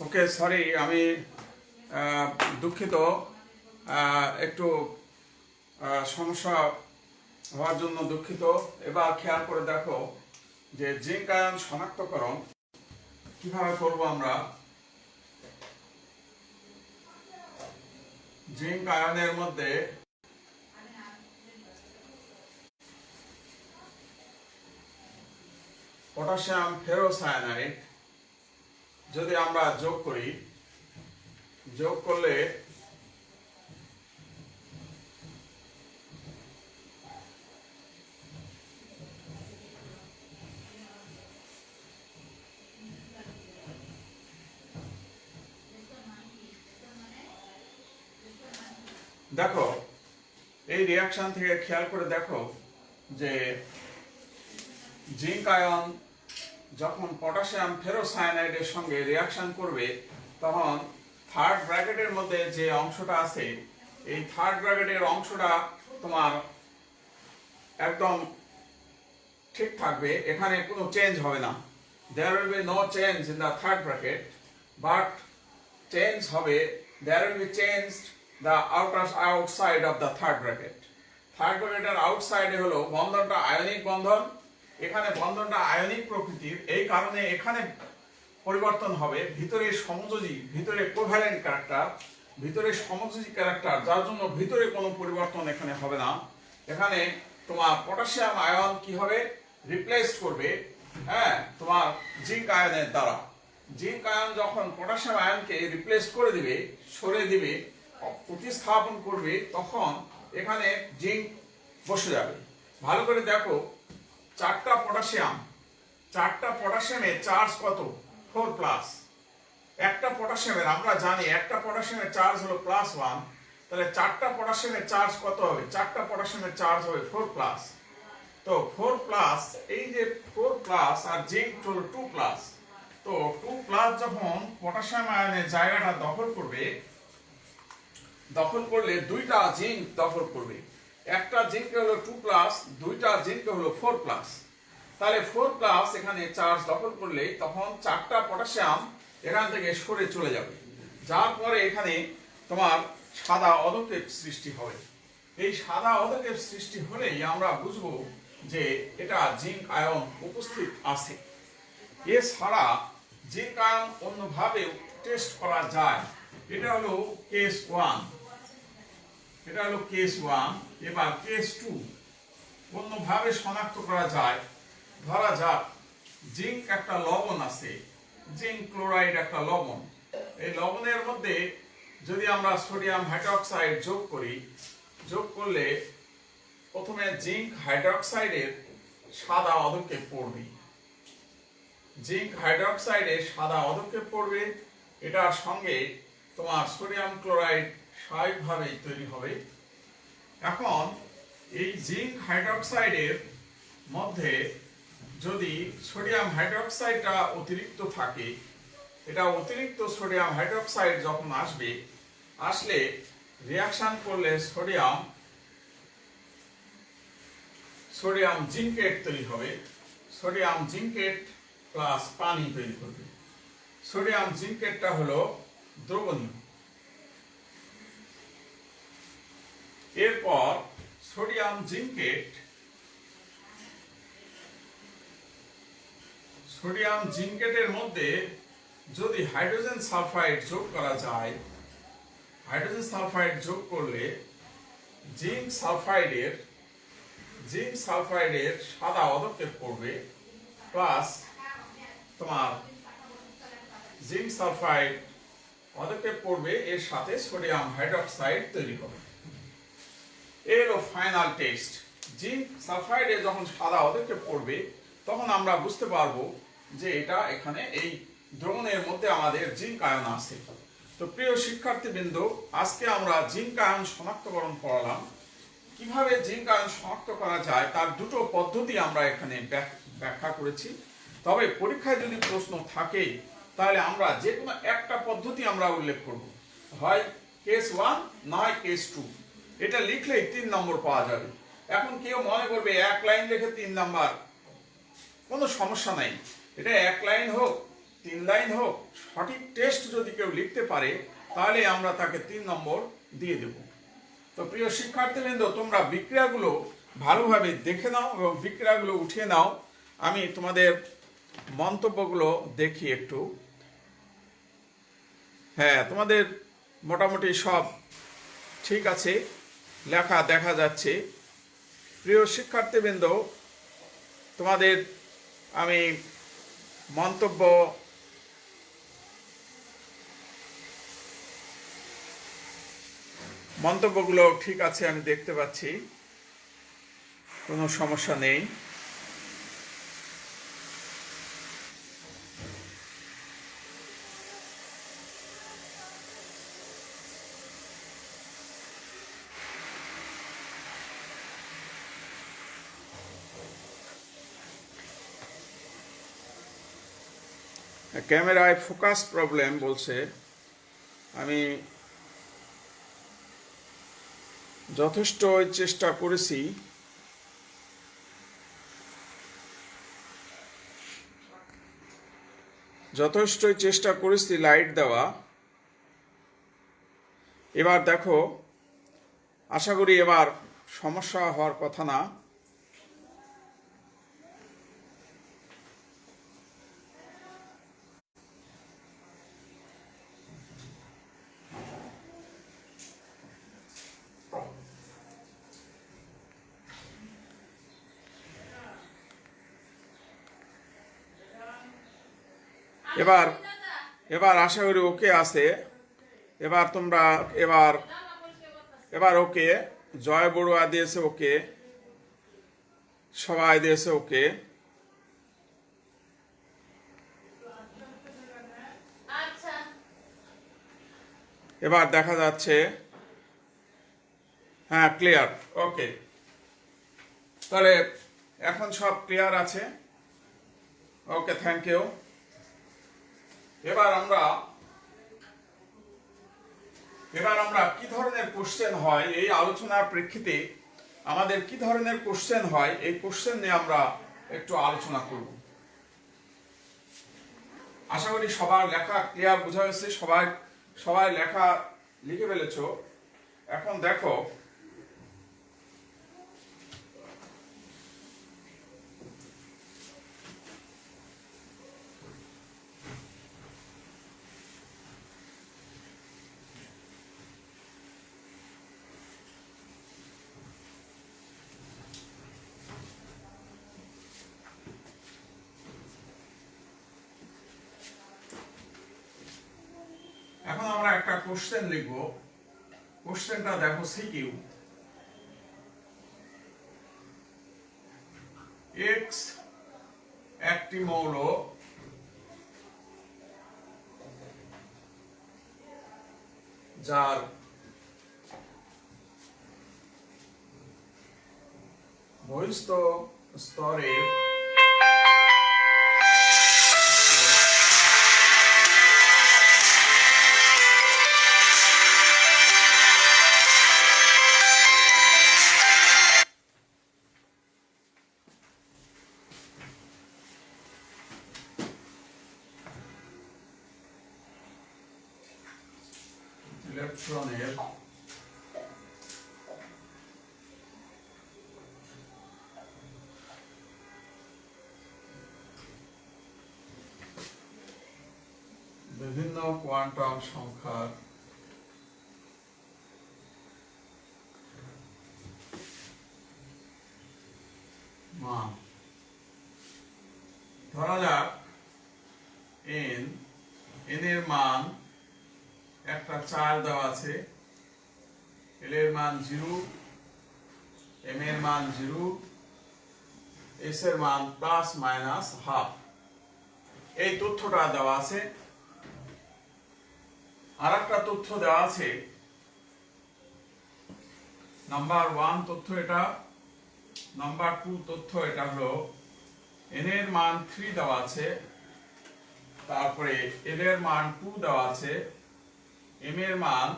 ওকে, sorry, আমি দুঃখিত। একটু সমস্যা হওয়ার জন্য দুঃখিত। এবার খেয়াল করে দেখো যে জিঙ্ক আয়ন শনাক্তকরণ কিভাবে করব আমরা। জিঙ্ক আয়নের মধ্যে পটাশিয়াম ফেরোসায়ানাইড যদি আমরা যোগ করি, যোগ করলে দেখো এই রিয়াকশন থেকে খেয়াল করে দেখো যে জিঙ্ক আয়ন যখন পটাশিয়াম ফেরোসায়ানাইডের সঙ্গে রিয়াকশন করবে তখন থার্ড ব্র্যাকেটের মধ্যে যে অংশটা আছে এই থার্ড ব্র্যাকেটের অংশটা তোমার একদম ঠিক থাকবে, এখানে কোনো চেঞ্জ হবে না। There will be no change in the third bracket, but change হবে, there will be change the outside of the third bracket. Third ব্র্যাকেটের আউটসাইডে হলো বন্ধনটা আয়নিক বন্ধন, এখানে বন্ধনটা আয়নিক প্রকৃতির, এই কারণে এখানে পরিবর্তন হবে। ভিতরে সমযোজী, ভিতরে কোভ্যালেন্ট ক্যারেক্টার, ভিতরে সমযোজী ক্যারেক্টার, যার জন্য ভিতরে কোনো পরিবর্তন এখানে হবে না। এখানে তোমার পটাশিয়াম আয়ন কি হবে, রিপ্লেস করবে তোমার জিঙ্ক আয়নের দ্বারা। জিঙ্ক আয়ন যখন পটাশিয়াম আয়নকে রিপ্লেস করে দিবে, সরে দিবে, প্রতিস্থাপন করবে, তখন এখানে জিঙ্ক বসে যাবে। ভালো করে দেখো, চারটা পটাশিয়ামের চার্জ কত? 4+। একটা পটাশিয়ামের, আমরা জানি একটা পটাশিয়ামের চার্জ হলো +1, তাহলে চারটা পটাশিয়ামের চার্জ কত হবে? চারটা পটাশিয়ামের চার্জ হবে 4+। তো 4+, এই যে 4+ আর জিঙ্ক হলো 2+, তো 2+ যখন পটাশিয়াম আয়নের জায়গাটা দখল করবে, দখল করলে দুইটা জিঙ্ক দখল করবে। একটা জিঙ্ক হলো 2+, দুইটা জিঙ্ক হলো 4+। তাহলে 4+ এখানে চার্জ দখল করলে তখন চারটা পটাশিয়াম এখান থেকে সরে চলে যাবে, যার পরে এখানে তোমার সাদা অধক্ষেপ সৃষ্টি হবে। এই সাদা অধক্ষেপ সৃষ্টি হলেই আমরা বুঝবো যে এটা জিঙ্ক আয়ন উপস্থিত আছে। এছাড়া জিঙ্ক আয়ন অন্যভাবে টেস্ট করা যায়। এটা হলো কেস 1, এটা হলো কেস 1। এবার কেস 2 অন্যভাবে শনাক্ত করা যায়। ধরা যাক জিঙ্ক একটা লবণ আছে, জিঙ্ক ক্লোরাইড একটা লবণ। এই লবণের মধ্যে যদি আমরা সোডিয়াম হাইড্রোক্সাইড যোগ করি, যোগ করলে প্রথমে জিঙ্ক হাইড্রোক্সাইডের সাদা অধক্ষেপ পড়বে, জিঙ্ক হাইড্রোক্সাইডের সাদা অধক্ষেপ পড়বে, এটার সঙ্গে তোমার সোডিয়াম ক্লোরাইড স্বাভাবিকভাবেই তৈরি হবে। এখন এই জিঙ্ক হাইড্রোক্সাইডের মধ্যে যদি সোডিয়াম হাইড্রোক্সাইডটা অতিরিক্ত থাকে, এটা অতিরিক্ত সোডিয়াম হাইড্রোক্সাইড যখন আসলে রিয়াকশন করলে সোডিয়াম জিঙ্কেট তৈরি হবে। সোডিয়াম জিঙ্কেট প্লাস পানি তৈরি করবে। সোডিয়াম জিঙ্কেটটা হলো দ্রবণীয়। এরপর সোডিয়াম জিঙ্কেটের মধ্যে যদি হাইড্রোজেন সালফাইড যোগ করা যায়, হাইড্রোজেন সালফাইড যোগ করলে জিঙ্ক সালফাইডের সাদা অধক্ষেপ পড়বে, প্লাস তোমার জিঙ্ক সালফাইড অধক্ষেপ পড়বে, এর সাথে সোডিয়াম হাইড্রোক্সাইড তৈরি হবে। এর হলো ফাইনাল টেস্ট। জিঙ্ক সালফাইডে যখন সাদা অধক্ষেপ পড়বে তখন আমরা বুঝতে পারবো যে এটা এখানে এই দ্রবণের মধ্যে আমাদের জিঙ্ক আয়ন আছে। তো প্রিয় শিক্ষার্থীবৃন্দ, আজকে আমরা জিঙ্ক আয়ন শনাক্তকরণ পড়ালাম। কিভাবে জিঙ্ক আয়ন শনাক্ত করা যায় তার দুটো পদ্ধতি আমরা এখানে ব্যাখ্যা করেছি। তবে পরীক্ষায় যদি প্রশ্ন থাকে তাহলে আমরা যে কোনো একটা পদ্ধতি আমরা উল্লেখ করব, হয় কেস 1 নয় কেস 2। এটা লিখলেই 3 নম্বর পাওয়া যাবে। এখন কেউ মনে করবে 1 লাইন লিখে 3 নাম্বার, কোনো সমস্যা নাই। এটা 1 লাইন হোক, 3 লাইন হোক, সঠিক টেস্ট যদি কেউ লিখতে পারে তাহলে আমরা তাকে 3 নম্বর দিয়ে দেব। তো প্রিয় শিক্ষার্থীবৃন্দ, তোমরা বিক্রিয়াগুলো ভালোভাবে দেখে নাও এবং বিক্রিয়াগুলো উঠিয়ে নাও। আমি তোমাদের মন্তব্যগুলো দেখি একটু। হ্যাঁ, তোমাদের মোটামুটি সব ঠিক আছে, লেখা দেখা যাচ্ছে। প্রিয় শিক্ষার্থীবৃন্দ, তোমাদের আমি মন্তব্যগুলো ঠিক আছে, আমি দেখতে পাচ্ছি, কোনো সমস্যা নেই। ক্যামেরায় ফোকাস প্রবলেম বলছে। আমি যথেষ্ট চেষ্টা করেছি, লাইট দেওয়া। এবার দেখো, আশা করি এবার সমস্যা হওয়ার কথা না। এবার আশা করি ওকে আছে। এবার তোমরা এবার ওকে, জয় বড়ুয়া দিয়েছে ওকে, সবাই দিয়েছে ওকে। এবার দেখা যাচ্ছে, হ্যাঁ ক্লিয়ার, ওকে। তাহলে এখন সব ক্লিয়ার আছে, ওকে, থ্যাংক ইউ। এবার আমরা কি ধরনের কোশ্চেন হয় এই আলোচনার প্রেক্ষিতে, আমাদের কি ধরনের কোশ্চেন হয় এই কোশ্চেন নিয়ে আমরা একটু আলোচনা করব। আশা করি সবার লেখা ক্লিয়ার বোঝা হয়েছে, সবাই লেখা লিখে ফেলেছো। এখন দেখো, এখন আমরা একটা কোশ্চেন লিখব। কোশ্চেনটা দেখো, সিকিউ এক্স একটি মৌল যার বহিস্থ স্তরের ইলেকট্রনের বিভিন্ন কোয়ান্টাম সংখ্যার মান, ধরা যাক n এর মান একটা 4 দেওয়া আছে, l এর মান 0, m এর মান 0, s এর মান প্লাস মাইনাস হাফ। এই তথ্যটা দেওয়া আছে। আর একটা তথ্য দেওয়া আছে, নাম্বার 1 তথ্য এটা, নাম্বার 2 তথ্য এটা হলো n এর মান 3 দেওয়া আছে, তারপরে l এর মান 2 দেওয়া আছে, m এর মান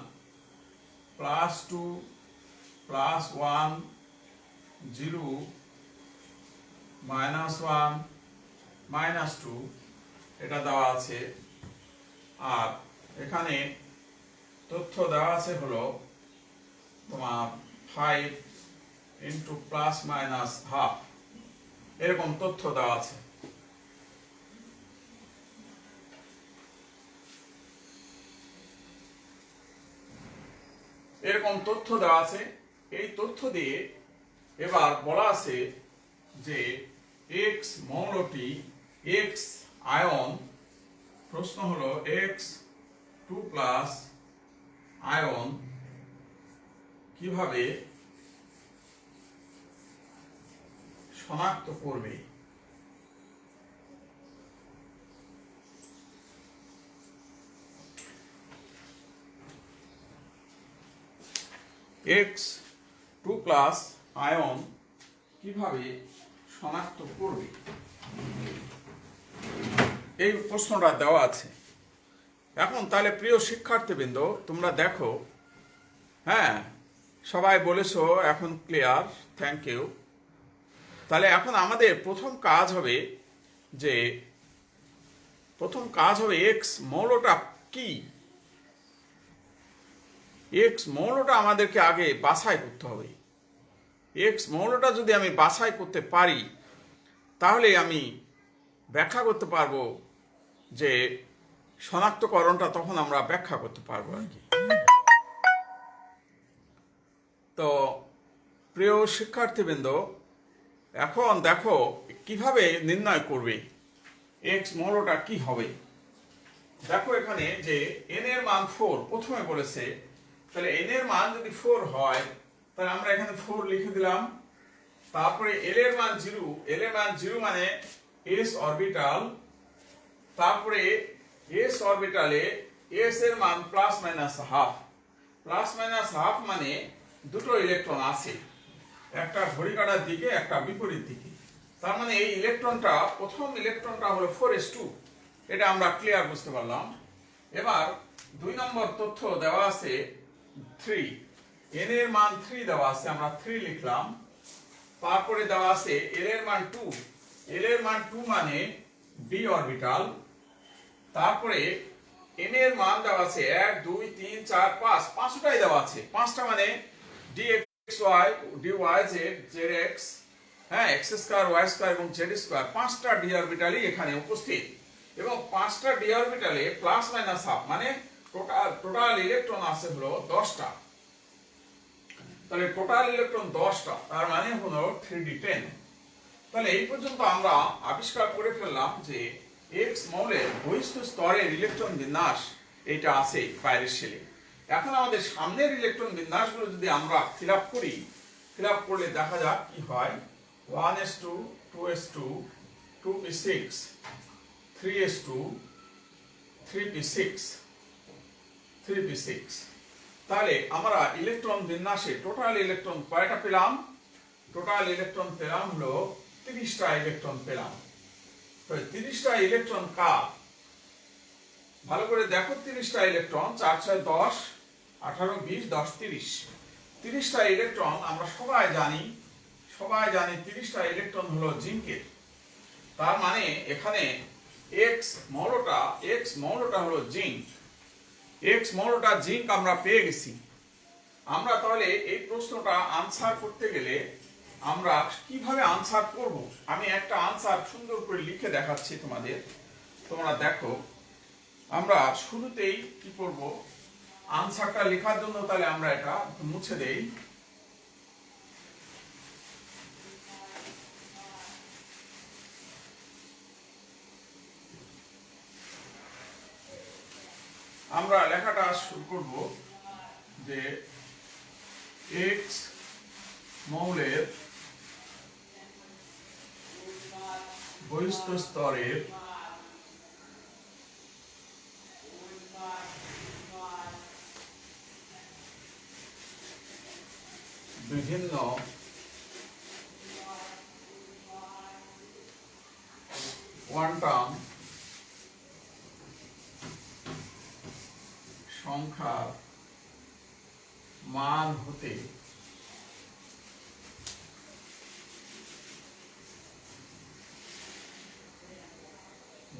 +2 +1 0 -1 -2, এটা দেওয়া আছে। আর এখানে তথ্য দেওয়া আছে হলো তোমার 5 ইন্টু প্লাস মাইনাস হাফ, এরকম তথ্য দেওয়া আছে। এরকম তথ্য দেওয়া আছে। এই তথ্য দিয়ে এবার বলা আছে যে এক্স মৌলটি, এক্স আয়ন, প্রশ্ন হলো এক্স 2+ আয়ন কিভাবে শনাক্ত করবে। X2+ আয়ন কিভাবে শনাক্ত করবে, এই প্রশ্নটা দেওয়া আছে। এখন তাহলে প্রিয় শিক্ষার্থীবৃন্দ, তোমরা দেখো, হ্যাঁ সবাই বলেছো, এখন ক্লিয়ার, থ্যাংক ইউ। তাহলে এখন আমাদের প্রথম কাজ হবে এক্স মৌলটা কি। এক্স মৌলটা আমাদেরকে আগে বাছাই করতে হবে। এক্স মৌলটা যদি আমি বাছাই করতে পারি, তাহলে আমি ব্যাখ্যা করতে পারবো, যে শনাক্তকরণটা তখন আমরা ব্যাখ্যা করতে পারবো আর কি। তো প্রিয় শিক্ষার্থীবৃন্দ, এখন দেখো কিভাবে নির্ণয় করবে এক্স মৌলটা কি হবে। দেখো এখানে যে n এর মান 4 প্রথমে বলেছে, তাহলে n এর মান যদি 4 হয়, তাহলে আমরা এখানে 4 লিখে দিলাম। তারপরে l এর মান 0, l এর মান 0 মানে s অরবিটাল। তারপরে s অরবিটালে s এর মান plus minus half, plus minus half মানে দুটো ইলেকট্রন আছে, একটা ঘড়ি কাঁটার দিকে, একটা বিপরীত দিকে। তার মানে এই ইলেকট্রনটা, প্রথম ইলেকট্রনটা হলো 4s2, এটা আমরা ক্লিয়ার বুঝতে পারলাম। এবার 2 নম্বর তথ্য দেওয়া আছে 3, n এর মান 3 দেওয়া আছে, আমরা 3 লিখলাম। তারপরে দেওয়া আছে l এর মান 2, l এর মান 2 মানে d অরবিটাল। তারপরে n এর মান দেওয়া আছে 1 2 3 4 5, পাঁচটাই দেওয়া আছে। পাঁচটা মানে dxy dy z zx, হ্যাঁ x2 y2 এবং z2, পাঁচটা d অরবিটালই এখানে উপস্থিত। এবং পাঁচটা d অরবিটালে প্লাস মাইনাস হাফ মানে টোটাল ইলেকট্রন আছে হলো 10টা। তাহলে টোটাল ইলেকট্রন 10টা, তার মানে হলো 3d10। তাহলে এই পর্যন্ত আমরা আবিষ্কার করে ফেললাম যে এক্স মৌলের বহিস্থ স্তরের ইলেকট্রন বিন্যাস এটা আছে বাইরের শেলে। এখন আমাদের সামনের ইলেকট্রন বিন্যাসগুলো যদি আমরা ফিল আপ করি, ফিল আপ করলে দেখা যাক কি হয়। 1s2 2s2 2p6 3s2 3p6 3p6। তাহলে আমরা ইলেকট্রন বিন্যাসে টোটাল ইলেকট্রন কয়টা পেলাম? টোটাল ইলেকট্রন পেলাম হলো 30টা ইলেকট্রন পেলাম। তো 30টা ইলেকট্রন কার? ভালো করে দেখো, 30টা ইলেকট্রন 4 6 10 18 20 10 30, 30টা ইলেকট্রন আমরা সবাই জানি 30টা ইলেকট্রন হলো জিঙ্কের। তার মানে এখানে এক্স মৌলটা হলো জিঙ্ক। এক্স মৌলটা জিঙ্ক আমরা পেয়ে গেছি। আমরা তাহলে এই প্রশ্নটা আনসার করতে গেলে আমরা কিভাবে আনসার করব, আমি একটা আনসার সুন্দর করে লিখে দেখাচ্ছি তোমাদের, তোমরা দেখো। আমরা শুরুতেই কি করব, আনসারটা লেখার জন্য তাহলে আমরা এটা মুছে দেই। আমরা লেখাটা শুরু করব যে এক্স মৌলের বহিস্থ স্তরের বিভিন্ন কোয়ান্টাম সংখ্যার মান হতে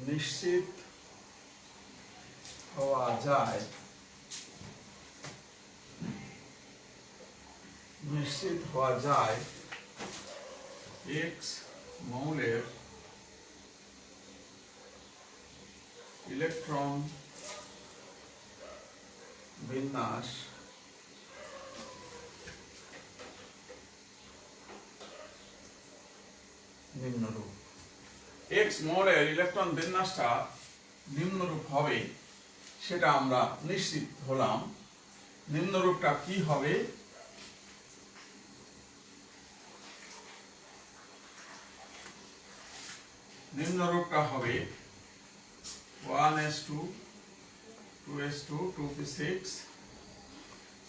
নিশ্চিত হওয়া যায়, এক্স মৌলের ইলেকট্রন বিন্যাস নিম্নরূপ। এক্স মৌলের ইলেকট্রন বিন্যাসটা নিম্নরূপ হবে, সেটা আমরা নিশ্চিত হলাম। নিম্নরূপটা কি হবে? নিম্নরূপটা হবে 1s2 2s2 2p6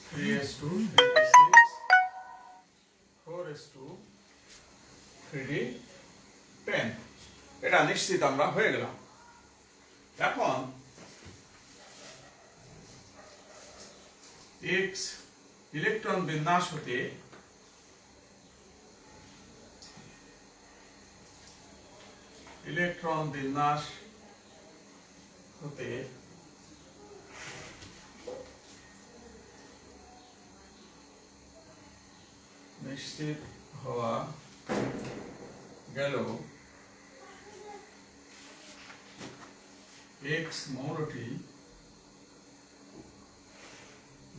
3s2 3p6 4s2 3d10। এটা নিশ্চিত আমরা হয়ে গেলাম। এখন এক্স ইলেকট্রন বিন্যাস হতে নিশ্চিত হওয়া গেল এক্স মৌলটি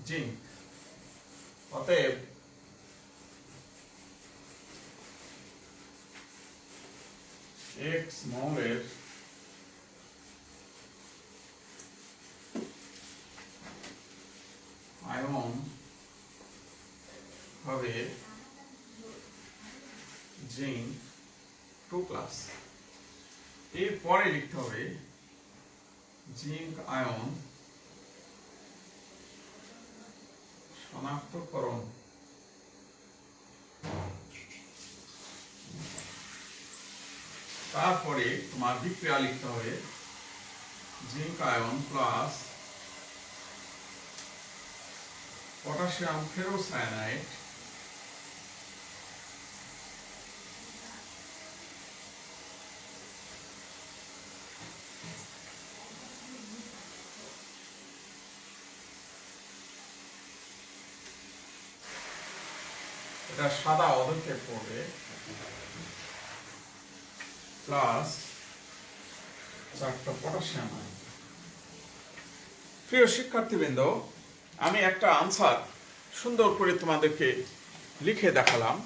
জিঙ্ক। অতএব এক্স মৌলের আয়ন হবে জিঙ্ক 2+। এরপরে লিখতে হবে জিঙ্ক আয়ন শনাক্তকরণ। তারপরে তোমার বিক্রিয়া লিখতে হবে zinc ion plus potassium ferrocyanide এটা সাদা অধক্ষেপ করবে প্লাস 4টা পটাশিয়াম আয়ন। প্রিয় শিক্ষার্থীবৃন্দ, আমি একটা আনসার সুন্দর করে তোমাদেরকে লিখে দেখালাম।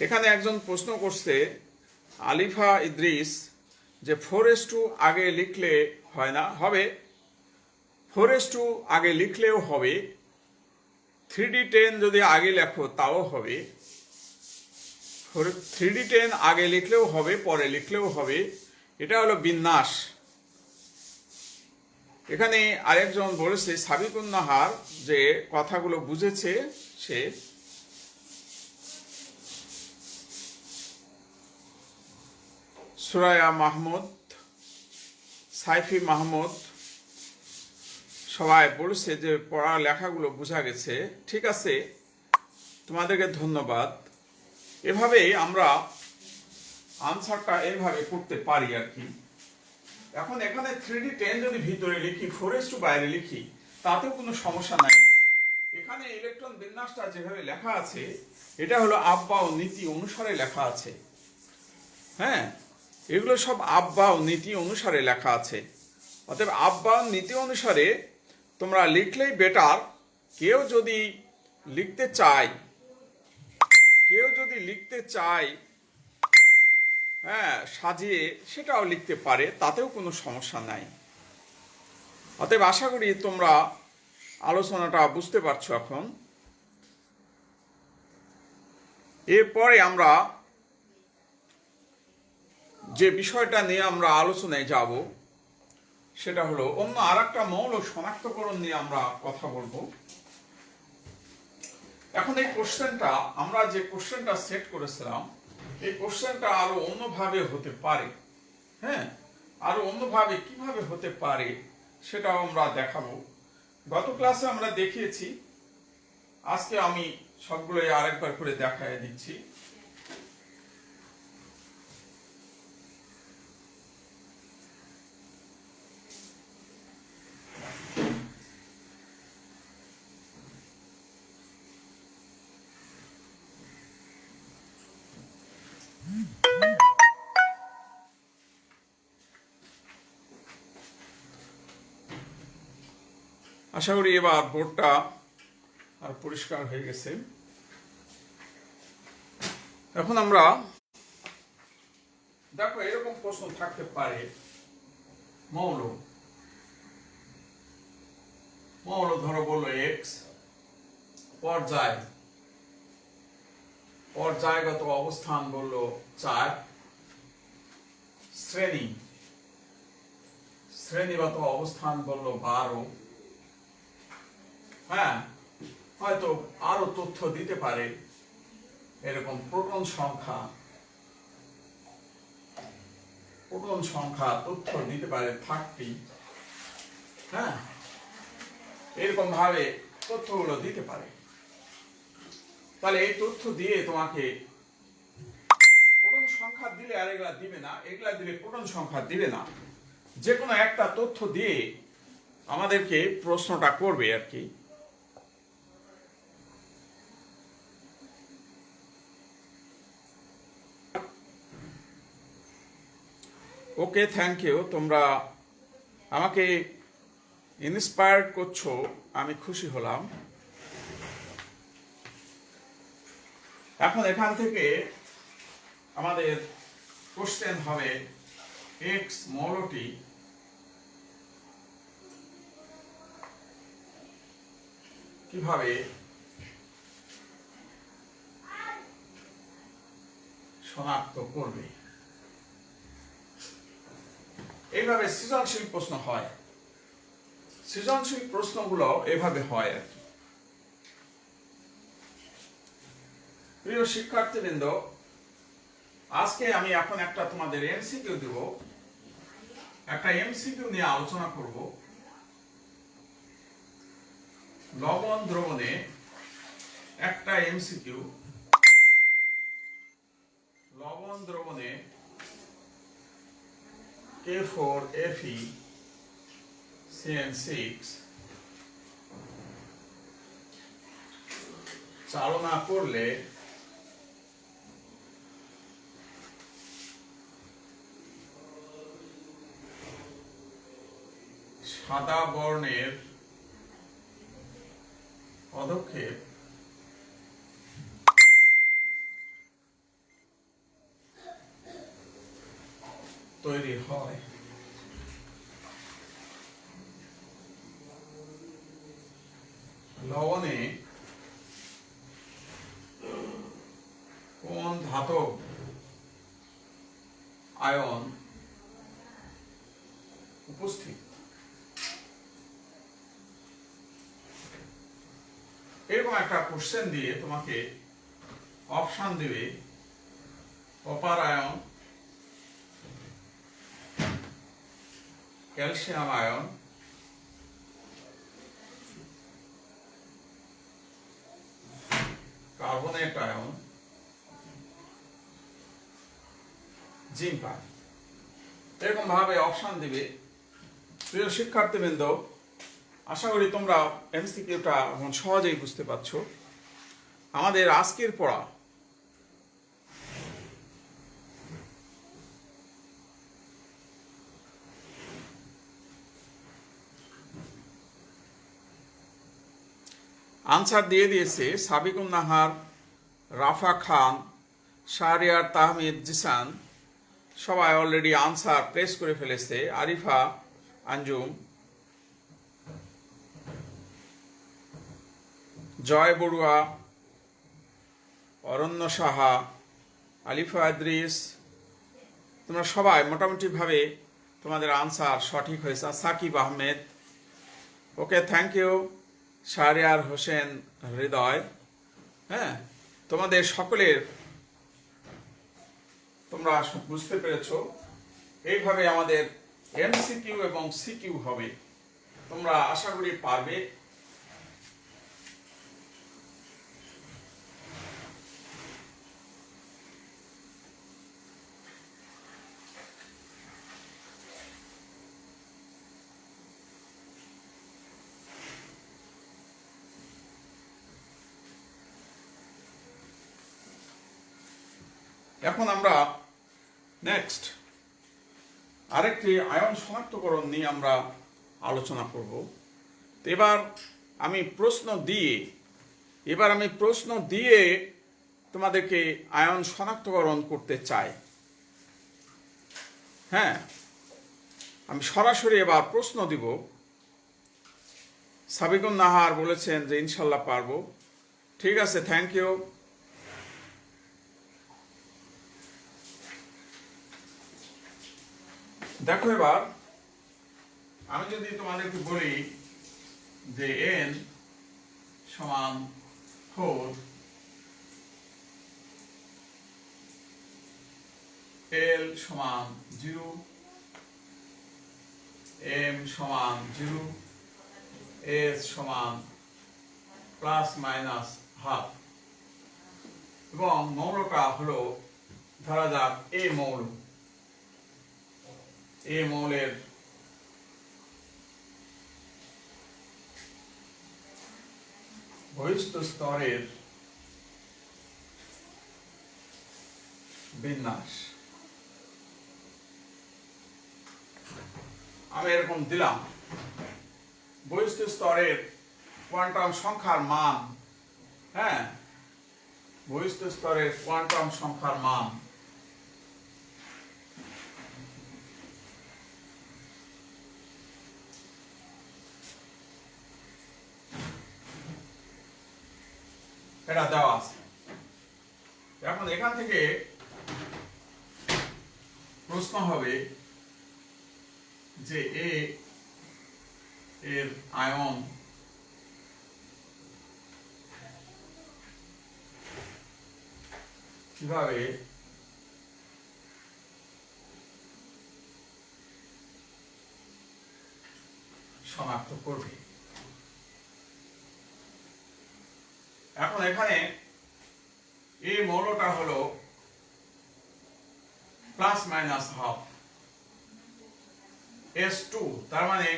এখানে একজন প্রশ্ন করছে, আলিফা ইদ্রিস, যে 4s2 আগে লিখলে হয় না? হবে, 4s2 আগে লিখলেও হবে, 3d10 যদি আগে লেখো তাও হবে, 3d10 আগে লিখলেও হবে, পরে লিখলেও হবে। এটা হলো বিন্যাস। এখানে আরেকজন বলেছে সাবিকুন নাহার, যে কথাগুলো বুঝেছে সে। সুরায়া মাহমুদ, সাইফি মাহমুদ সবাই বলেছে যে পড়া লেখাগুলো বোঝা গেছে। ঠিক আছে, তোমাদেরকে ধন্যবাদ। এভাবেই আমরা আনসারটা এইভাবে করতে পারি আর কি। এখন এখানে 3d10 যদি ভিতরে লিখি, 4s2 বাইরে লিখি, তাতেও কোনো সমস্যা নাই। এখানে ইলেকট্রন বিন্যাসটা যেভাবে লেখা আছে, এটা হলো আব্বা ও নীতি অনুসারে লেখা আছে। হ্যাঁ, এগুলো সব আব্বা ও নীতি অনুসারে লেখা আছে। অতএব আব্বা নীতি অনুসারে তোমরা লিখলেই বেটার। কেউ যদি লিখতে চায় হ্যাঁ সাজিয়ে, সেটাও লিখতে পারে, তাতেও কোনো সমস্যা নাই। অতএব আশা করি তোমরা আলোচনাটা বুঝতে পারছো এখন। এরপরে আমরা যে বিষয়টা নিয়ে আমরা আলোচনায় যাব, সেটা হলো অন্য আর একটা মৌল শনাক্তকরণ নিয়ে আমরা কথা বলবো। এখন এই কোশ্চেনটা, আমরা যে কোশ্চেনটা সেট করেছিলাম, এই কোশ্চেনটা আরো অন্যভাবে হতে পারে। হ্যাঁ, আরো অন্যভাবে কিভাবে হতে পারে সেটাও আমরা দেখাবো। গত ক্লাসে আমরা দেখিয়েছি, আজকে আমি সবগুলোই আরেকবার করে দেখায় দিচ্ছি। আশা করি এবার বোর্ডটা আর পরিষ্কার হয়ে গেছে। এখন আমরা দেখো, এরকম প্রশ্ন থাকতে পারে, মৌল ধরো বললো এক্স, পর্যায়গত অবস্থান বললো 4, শ্রেণীগত অবস্থান বললো 12। হ্যাঁ, হয়তো আরো তথ্য দিতে পারে, এরকম প্রোটন সংখ্যা তথ্য দিতে পারে 30। হ্যাঁ, এরকম ভাবে তথ্যগুলো দিতে পারে। তাহলে এই তথ্য দিয়ে তোমাকে প্রোটন সংখ্যা দিলে আর এগুলা দিবে না, এগুলা দিলে প্রোটন সংখ্যা দিবে না, যে কোনো একটা তথ্য দিয়ে আমাদেরকে প্রশ্নটা করবে আর কি। ওকে, থ্যাংক ইউ। তোমরা আমাকে ইন্সপায়ার্ড করছো, আমি খুশি হলাম। এখন এখান থেকে আমাদের কোশ্চেন হবে, এক্স মৌলটি কিভাবে শনাক্ত করবে। এইভাবে সৃজনশীল প্রশ্ন হয়, সৃজনশীল প্রশ্নগুলো এভাবে হয় আর কি। প্রিয় শিক্ষার্থীবৃন্দ, আজকে আমি এখন একটা তোমাদের এমসিকিউ দেব, একটা এমসিকিউ নিয়ে আলোচনা করব। লবণ দ্রবণে একটা এমসিকিউ, লবণ দ্রবণে K4FeCN6 চালনা করলে সাদা বর্ণের পদক্ষেপ তৈরি হয়। লবণে কোন ধাতব আয়ন উপস্থিত? এরকম একটা কোশ্চেন দিয়ে তোমাকে অপশন দেবে, copper ion, calcium ion, carbonate ion, zinc ion. এরকম ভাবে অপশন দিবে। প্রিয় শিক্ষার্থীবৃন্দ, আশা করি তোমরা এমসিকিউটা এখন সহজেই বুঝতে পারছো। আমাদের আজকের পড়া আনসার দিয়ে দিয়েছে সাবিকুন নাহার, রাফা খান, শাহরিয়ার তাহমিদ জিসান, সবাই অলরেডি আনসার প্রেস করে ফেলেছে। আরিফা আঞ্জুম, জয় বড়ুয়া, অরণ্য সাহা, আলিফা আদ্রিস, তোমরা সবাই মোটামুটিভাবে তোমাদের আনসার সঠিক হয়েছে। সাকিব আহমেদ, ওকে, থ্যাংক ইউ। শাহরিয়ার হোসেন হৃদয়, হ্যাঁ, তোমাদের সকলের তোমরা বুঝতে পেরেছো এইভাবে আমাদের এমসিকিউ এবং সিকিউ হবে। তোমরা আশা করি পারবে। এখন আমরা নেক্সট আরেকটি আয়ন শনাক্তকরণ নিয়ে আমরা আলোচনা করব। এবার আমি প্রশ্ন দিয়ে তোমাদেরকে আয়ন শনাক্তকরণ করতে চাই। হ্যাঁ, আমি সরাসরি এবার প্রশ্ন দিব। সাবিকুন নাহার বলেছেন যে ইনশাল্লাহ পারবো। ঠিক আছে, থ্যাংক ইউ। দেখো, এবার আমি যদি তোমাদেরকে বলি যে n সমান 4, l সমান 0, m সমান 0, s সমান প্লাস মাইনাস হাফ, এবং মৌলটা হলো ধরা যাক এ মৌল। এই মৌলের বহিস্থ স্তরের বিন্যাস আমি এরকম দিলাম। বহিস্থ স্তরের কোয়ান্টাম সংখ্যার মান, হ্যাঁ, বহিস্থ স্তরের কোয়ান্টাম সংখ্যার মান এটা দেওয়া আছে। এখন এখান থেকে প্রশ্ন হবে যে এর আয়ন কিভাবে শনাক্ত করবে। এখন এখানে এই মৌলটা হলো প্লাস মাইনাস হাফ S2, তার মানে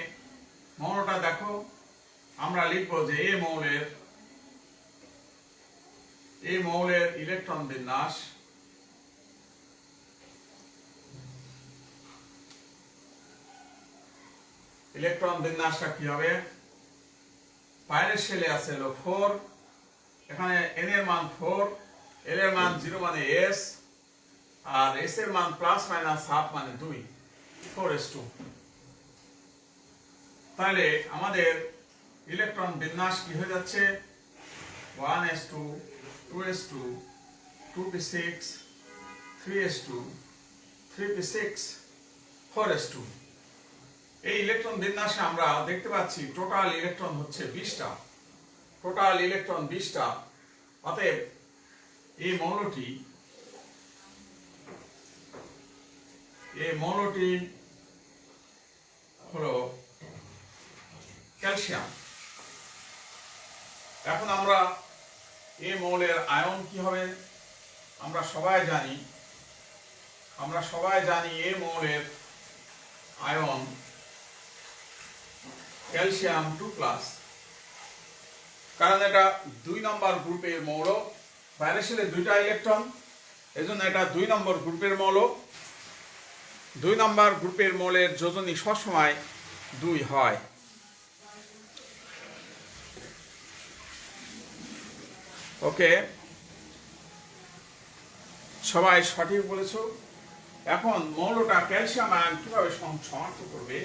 মৌলটা দেখো আমরা লিখবো যে এই মৌলের ইলেকট্রন বিন্যাস বিন্যাসটা কি হবে? বাইরের শেলে আছে হলো 4, এখানে n এর মান 4, l এর মান 0 মানে s, আর s এর মান প্লাস মাইনাস হাফ মানে 2, 4s2। তাহলে আমাদের ইলেকট্রন বিন্যাস কি হয়ে যাচ্ছে? 1s2, 2s2, 2p6, 3s2, 3p6, 4s2। এই ইলেকট্রন বিন্যাসে আমরা দেখতে পাচ্ছি টোটাল ইলেকট্রন হচ্ছে 20টা। Total electron 20টা। অতএব এই মৌলটি হলো ক্যালসিয়াম। এখন আমরা এই মৌলের আয়ন কি হবে? আমরা সবাই জানি এই মৌলের আয়ন ক্যালসিয়াম 2+, কারণ এটা 2 নম্বর গ্রুপের মৌল। বাইরের শেলে 2টা ইলেকট্রন, এজন্য এটা 2 নম্বর গ্রুপের মৌল। 2 নম্বর গ্রুপের মৌলের যোজনী সবসময় 2 হয়। ওকে, সবাই সঠিক বলেছো। এখন মৌলটা ক্যালসিয়াম আয়ন কিভাবে শনাক্ত করবে?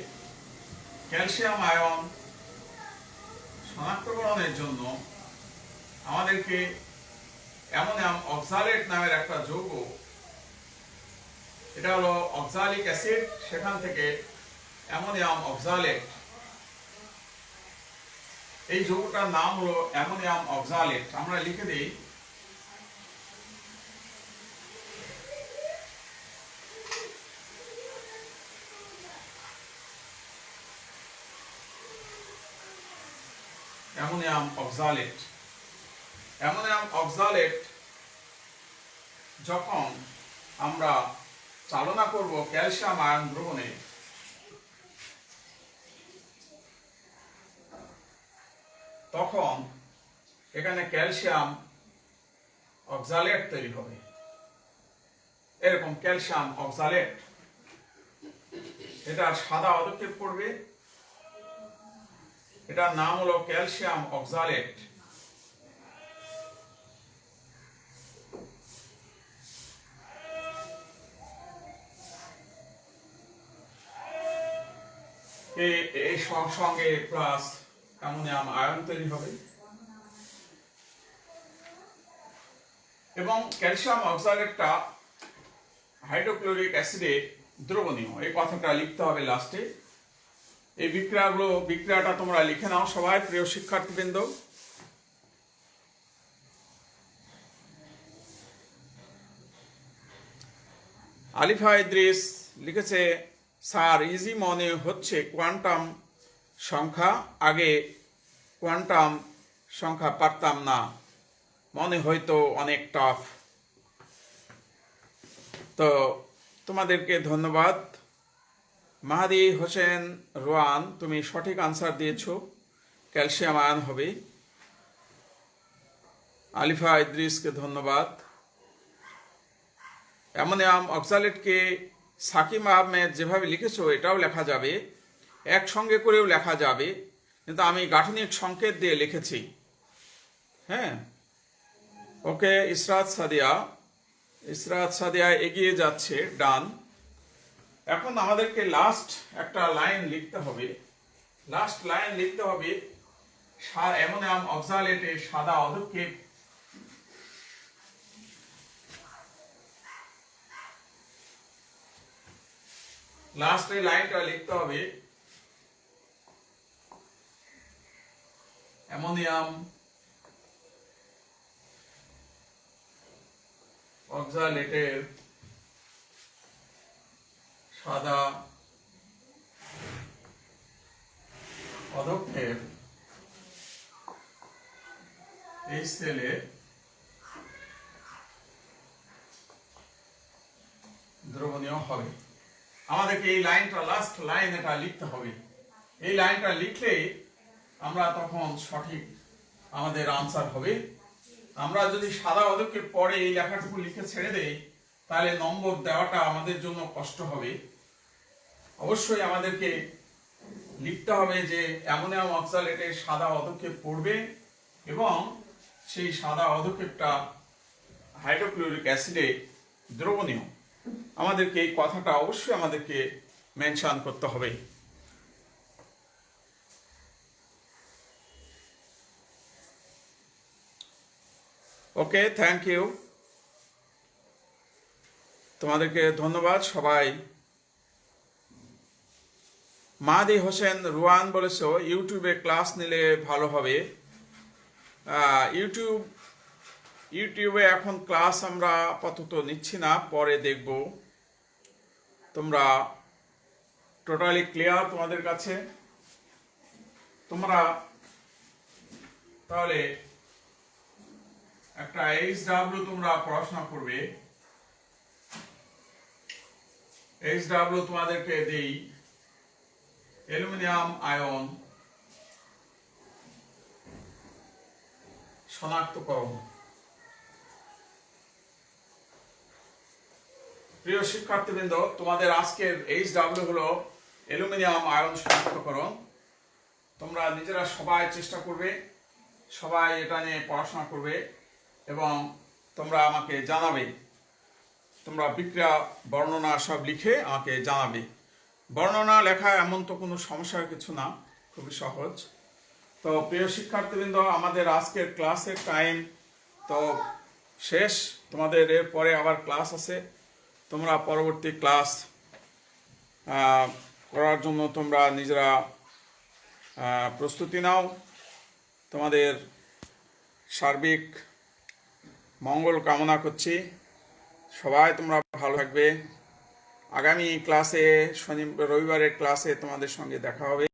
ক্যালসিয়াম আয়ন শনাক্তকরণের জন্য আমাদেরকে অ্যামোনিয়াম অক্সালেট নামের একটা যৌগ, এটা হলো অক্সালিক অ্যাসিড, সেখান থেকে অ্যামোনিয়াম অক্সালেট, এই যৌগটার নাম হলো অ্যামোনিয়াম অক্সালেট। আমরা লিখে দিই অ্যামোনিয়াম অক্সালেট। অ্যামোনিয়াম অক্সালেট যখন আমরা চালনা করব ক্যালসিয়াম আয়ন দ্রবণে, তখন এখানে ক্যালসিয়াম অক্সালেট তৈরি হবে। এরকম ক্যালসিয়াম অক্সালেট, এটার সাদা পদক্ষেপ পড়বে, এটার নাম হলো ক্যালসিয়াম অক্সালেট। এই সঙ্গে প্লাস অ্যামোনিয়াম আয়ন তৈরি হবে এবং ক্যালসিয়াম অক্সালেটটা হাইড্রোক্লোরিক অ্যাসিডে দ্রবণীয়, এই কথাটা লিখতে হবে লাস্টে। এই বিক্রিয়াটা তোমরা লিখে নাও সবাই, প্রিয় শিক্ষার্থীবৃন্দ। আলিফা ইদ্রিস লিখেছে, স্যার ইজি মনে হচ্ছে কোয়ান্টাম সংখ্যা, আগে কোয়ান্টাম সংখ্যা পারতাম না, মনে হয়তো অনেক টাফ। তো তোমাদেরকে ধন্যবাদ। মাহাদি হোসেন রোয়ান, তুমি সঠিক আনসার দিয়েছো, ক্যালসিয়াম আয়ন হবে। আলিফা ইদ্রিসকে ধন্যবাদ। অ্যামোনিয়াম অক্সালেটকে সাকিব আহমেদ যেভাবে লিখেছো এটাও লেখা যাবে, একসঙ্গে করেও লেখা যাবে, কিন্তু আমি গাঠনিক সংকেত দিয়ে লিখেছি। হ্যাঁ, ওকে। ইসরাত সাদিয়া এগিয়ে যাচ্ছে, ডান। এখন আমাদেরকে লাস্ট একটা লাইন লিখতে হবে, অ্যামোনিয়াম অক্সালেটের সাদা পদক্ষেপ। লাস্ট এই লাইনটা লিখতে হবে, অ্যামোনিয়াম অক্সালেটের সাদা পদক্ষেপ এই সেলে দ্রবণীয় হবে। আমাদেরকে এই লাইনটা, লাস্ট লাইন এটা লিখতে হবে। এই লাইনটা লিখলে আমরা তখন সঠিক আমাদের আনসার হবে। আমরা যদি সাদা পদক্ষেপ পরে এই লেখাটুকু লিখে ছেড়ে দেই, তাহলে নম্বর দেওয়াটা আমাদের জন্য কষ্ট হবে। অবশ্যই আমাদেরকে লিখতে হবে যে অ্যামোনিয়াম অক্সালেটের সাদা পদক্ষেপ পড়বে এবং সেই সাদা পদক্ষেপটা হাইড্রোক্লোরিক অ্যাসিডে দ্রবণীয়। আমাদেরকে এই কথাটা অবশ্যই আমাদেরকে মেনশন করতে হবে। ওকে, থ্যাংক ইউ, তোমাদেরকে ধন্যবাদ সবাই। মাহাদি হোসেন রুয়ান বলেছ ইউটিউবে ক্লাস নিলে ভালো হবে। ইউটিউবে এখন ক্লাস আমরা আপাতত নিচ্ছি না, পরে দেখব। তোমরা টোটালি ক্লিয়ার তোমাদের কাছে? তোমরা তাহলে একটা HW তোমরা পড়াশোনা করবে। HW তোমাদেরকে দেই, অ্যালুমিনিয়াম আয়ন শনাক্তকরণ। প্রিয় শিক্ষার্থীবৃন্দ, তোমাদের আজকের HW হলো অ্যালুমিনিয়াম আয়ন শনাক্তকরণ। তোমরা নিজেরা সবাই চেষ্টা করবে, সবাই এটা নিয়ে পড়াশোনা করবে এবং তোমরা আমাকে জানাবে। তোমরা বিক্রিয়া বর্ণনা সব লিখে আমাকে জানাবে। বর্ণনা লেখা এমন তো কোনো সমস্যার কিছু না, খুবই সহজ। তো প্রিয় শিক্ষার্থীবৃন্দ, আমাদের আজকের ক্লাসের টাইম তো শেষ। তোমাদের এরপরে আবার ক্লাস আছে, তোমরা পরবর্তী ক্লাস করার জন্য তোমরা নিজেরা প্রস্তুতি নাও। তোমাদের সার্বিক মঙ্গল কামনা করছি। সবাই তোমরা ভালো থাকবে। আগামী ক্লাসে রবিবারের ক্লাসে তোমাদের সঙ্গে দেখা হবে।